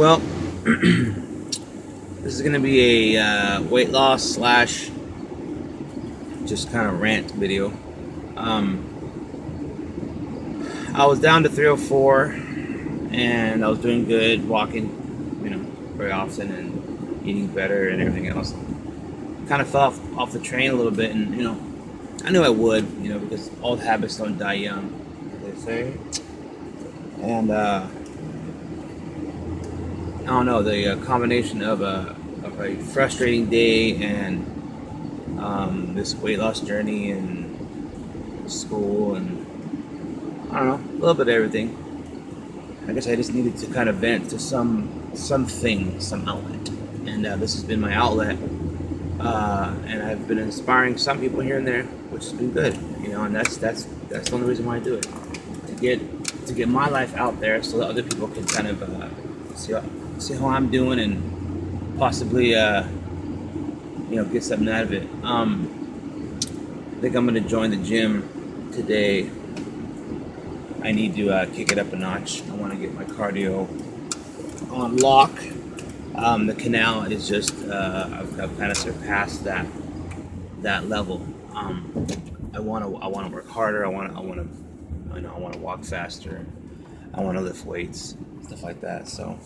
Well, this is going to be a weight loss slash just kind of rant video. Um, I was down to 304 and I was doing good, walking, very often and eating better and everything else. Kind of fell off the train a little bit, and I knew I would, because old habits don't die young, as they say. And I don't know, the combination of a frustrating day and this weight loss journey and school and I don't know, a little bit of everything. I guess I just needed to kind of vent to some outlet, and this has been my outlet. And I've been inspiring some people here and there, which has been good, and that's the only reason why I do it, to get my life out there so that other people can kind of see how I'm doing and possibly get something out of it. I think I'm gonna join the gym today. I need to kick it up a notch. I want to get my cardio on lock. The canal is just I've kind of surpassed that level. I want to work harder. I want to walk faster. I want to lift weights, stuff like that. So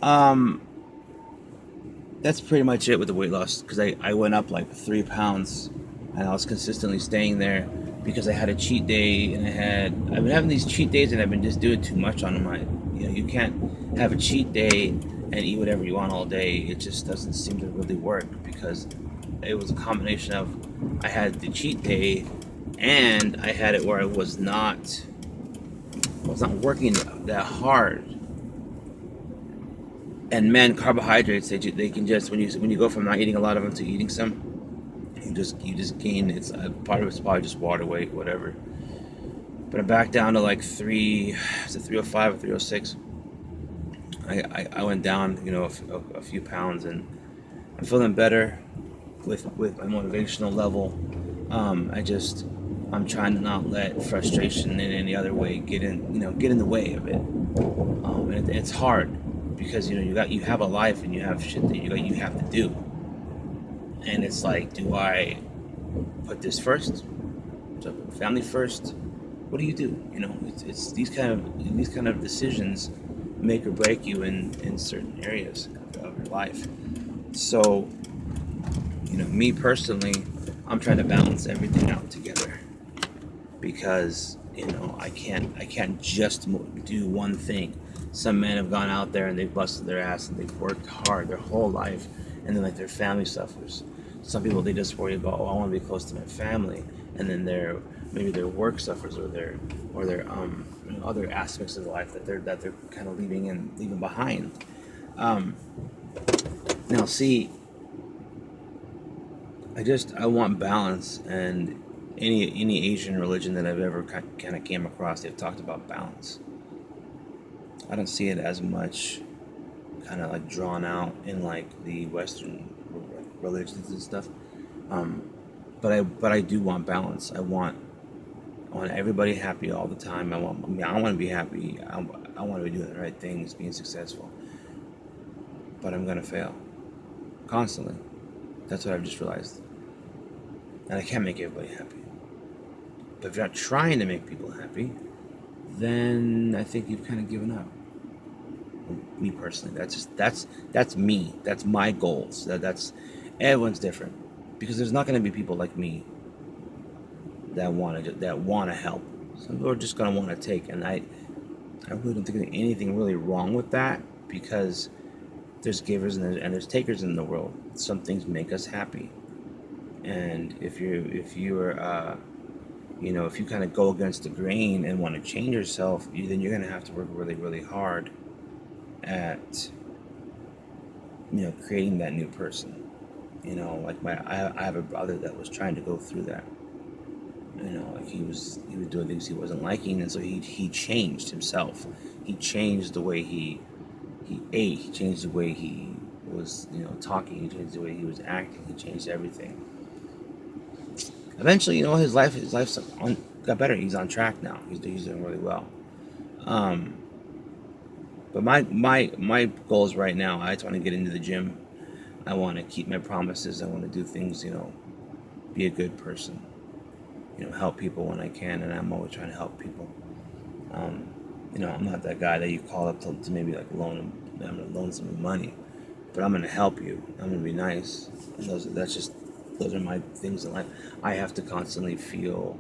um, that's pretty much it with the weight loss, because I went up like 3 pounds and I was consistently staying there because I had a cheat day, and I've been having these cheat days and I've been just doing too much on them. You can't have a cheat day and eat whatever you want all day. It just doesn't seem to really work, because it was a combination of I had the cheat day and I had it where I was not working that hard. And man, carbohydrates, they can just, when you go from not eating a lot of them to eating some, you just gain. It's part of it's probably just water weight, whatever. But I'm back down to like 305 or 306. I went down, a few pounds, and I'm feeling better with my motivational level. I'm trying to not let frustration in any other way get in the way of it. And it's hard, because you have a life and you have shit that you have to do. And it's like, do I put this first? Do I put family first? What do you do? It's these kind of decisions make or break you in certain areas of your life. So, me personally, I'm trying to balance everything out together, because I can't just do one thing. Some men have gone out there and they've busted their ass and they've worked hard their whole life, and then like their family suffers. Some people, they just worry about, I want to be close to my family, and then maybe their work suffers, or their other aspects of life that they're kind of leaving behind. Now, see, I want balance, and any Asian religion that I've ever kind of came across, they've talked about balance. I don't see it as much kind of like drawn out in like the Western religions and stuff. But I do want balance. I want everybody happy all the time. I want to be happy. I want to be doing the right things, being successful. But I'm gonna fail constantly. That's what I've just realized. And I can't make everybody happy. But if you're not trying to make people happy, then I think you've kind of given up. Me personally, that's me. That's my goals. That's everyone's different, because there's not going to be people like me that want to help. Some people are just going to want to take, and I really don't think there's anything really wrong with that, because there's givers and there's takers in the world. Some things make us happy, and if you kind of go against the grain and want to change yourself, then you're going to have to work really, really hard at creating that new person. Like I have a brother that was trying to go through that. Like he was doing things he wasn't liking, and so he changed himself. He changed the way he ate. He changed the way he was talking. He changed the way he was acting. He changed everything. Eventually, his life got better. He's on track now. He's doing really well. But my goals right now, I just want to get into the gym. I want to keep my promises. I want to do things, be a good person, help people when I can, and I'm always trying to help people. Um, I'm not that guy that you call up to maybe like I'm gonna loan some money, but I'm gonna help you. I'm gonna be nice. And those are my things in life. I have to constantly feel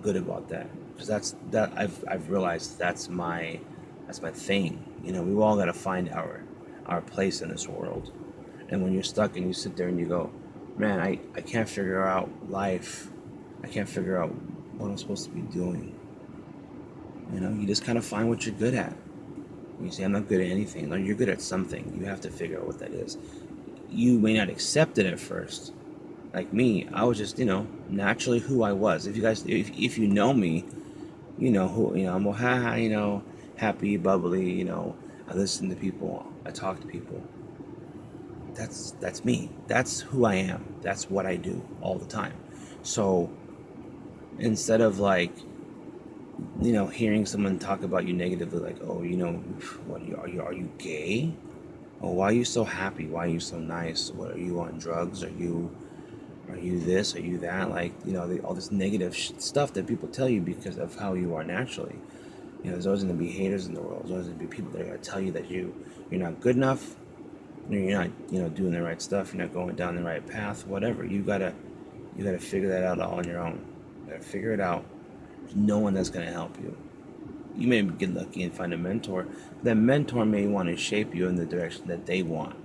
good about that because I've realized that's my thing. We've all got to find our place in this world. And when you're stuck and you sit there and you go, man, I can't figure out life. I can't figure out what I'm supposed to be doing. You just kind of find what you're good at. You say, I'm not good at anything. No, you're good at something. You have to figure out what that is. You may not accept it at first. Like me, I was just, naturally who I was. If you know me, you know who, I'm a happy, bubbly, I listen to people, I talk to people. That's me. That's who I am. That's what I do all the time. So instead of like, hearing someone talk about you negatively, like, oh, what are you gay? Oh, why are you so happy? Why are you so nice? What, are you on drugs? Are you this? Are you that? Like, all this negative stuff that people tell you because of how you are naturally. There's always going to be haters in the world. There's always going to be people that are going to tell you that you're not good enough. You're not, doing the right stuff. You're not going down the right path. Whatever. You gotta figure that out all on your own. You gotta figure it out. There's no one that's gonna help you. You may get lucky and find a mentor. That mentor may want to shape you in the direction that they want.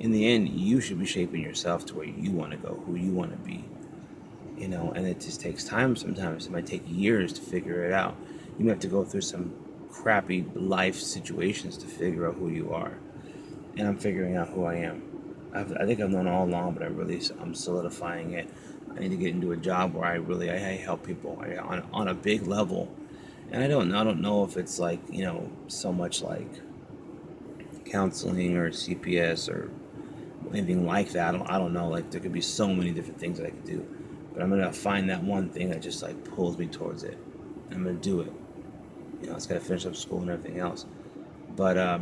In the end, you should be shaping yourself to where you want to go, who you want to be. And it just takes time sometimes. It might take years to figure it out. You might have to go through some crappy life situations to figure out who you are. And I'm figuring out who I am. I think I've known all along, but I'm solidifying it. I need to get into a job where I help people on a big level. And I don't know if it's like, so much like counseling or CPS or anything like that. I don't know. Like, there could be so many different things that I could do, but I'm gonna find that one thing that just like pulls me towards it. And I'm gonna do it. It's gotta finish up school and everything else. But I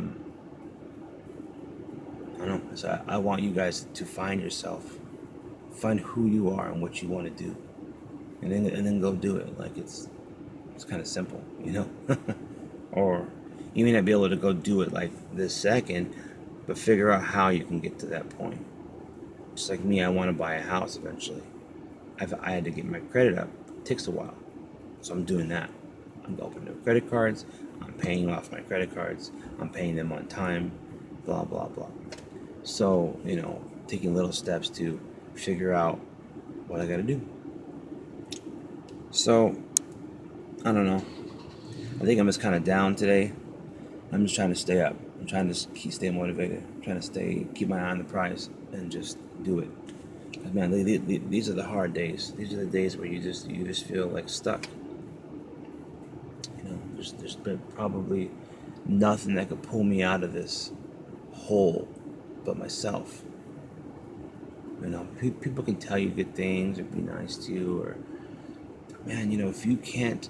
don't know. So I want you guys to find yourself, find who you are and what you want to do, and then go do it. Like, it's kind of simple. Or you may not be able to go do it like this second, but figure out how you can get to that point. Just like me, I want to buy a house eventually. I had to get my credit up. It takes a while, so I'm doing that. I'm opening up credit cards. I'm paying off my credit cards. I'm paying them on time. Blah blah blah. So taking little steps to figure out what I got to do. So I don't know. I think I'm just kind of down today. I'm just trying to stay up. I'm trying to stay motivated. I'm trying to keep my eye on the prize and just do it. 'Cause, man, these are the hard days. These are the days where you just feel like stuck. There's been probably nothing that could pull me out of this hole but myself. People can tell you good things or be nice to you, or man, if you can't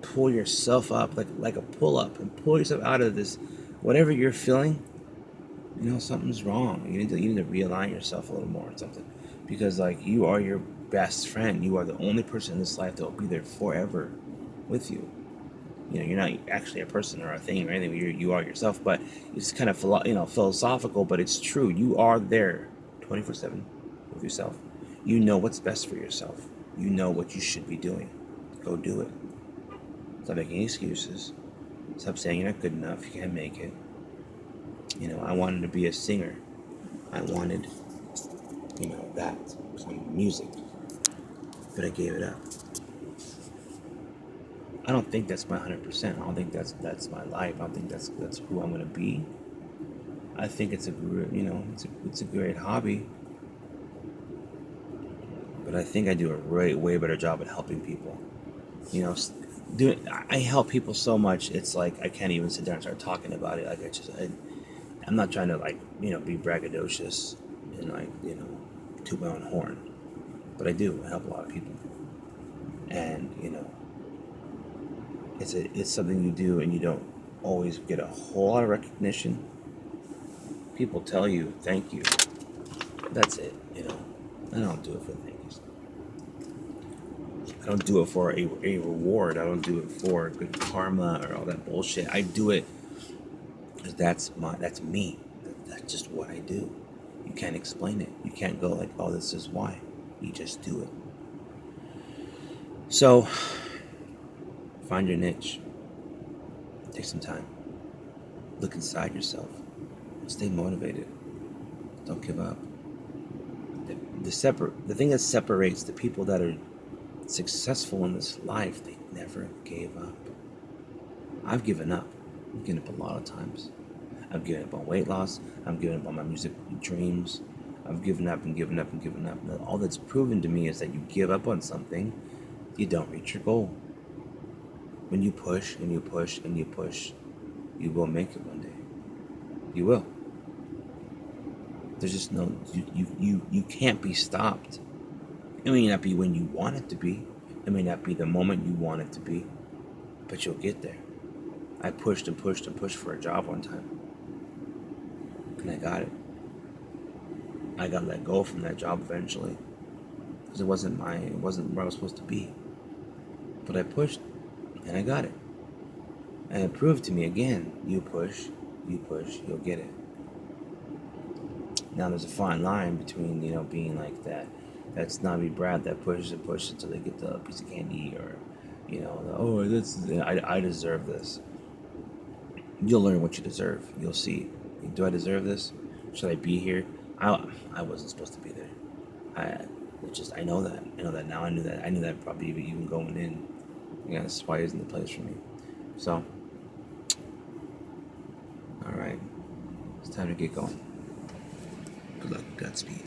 pull yourself up like a pull up and pull yourself out of this, whatever you're feeling, something's wrong. You need to realign yourself a little more or something, because like, you are your best friend. You are the only person in this life that will be there forever with you. You're not actually a person or a thing or anything. You are yourself, but it's kind of philosophical, but it's true. You are there 24/7 with yourself. You know what's best for yourself. You know what you should be doing. Go do it. Stop making excuses. Stop saying you're not good enough. You can't make it. I wanted to be a singer. I wanted, that music, but I gave it up. I don't think that's my 100%. I don't think that's my life. I don't think that's who I'm gonna be. I think it's a it's a great hobby, but I think I do a way better job at helping people. I help people so much. It's like I can't even sit down and start talking about it. Like, I'm not trying to like be braggadocious and like toot my own horn, but I do help a lot of people, and it's something you do and you don't always get a whole lot of recognition. People tell you thank you. That's it, you know. I don't do it for thank yous. I don't do it for a reward. I don't do it for good karma or all that bullshit. I do it because that's me. That's just what I do. You can't explain it. You can't go like, oh, this is why. You just do it. So find your niche. Take some time. Look inside yourself. Stay motivated. Don't give up. The thing that separates the people that are successful in this life, they never gave up. I've given up. I've given up a lot of times. I've given up on weight loss. I've given up on my music dreams. I've given up and given up and given up. And all that's proven to me is that you give up on something, you don't reach your goal. When you push and you push and you push, you will make it one day. You will. There's just no, you can't be stopped. It may not be when you want it to be. It may not be the moment you want it to be, but you'll get there. I pushed and pushed and pushed for a job one time, and I got it. I got let go from that job eventually because it wasn't where I was supposed to be. But I pushed, and I got it. And it proved to me again: you push, you'll get it. Now there's a fine line between being like that snobby brat that pushes and pushes until they get the piece of candy, or I deserve this. You'll learn what you deserve. You'll see. Do I deserve this? Should I be here? I wasn't supposed to be there. I know that. I know that now. I knew that. I knew that probably even going in. Yeah, that's why it isn't the place for me. So, all right, it's time to get going. Good luck, Godspeed.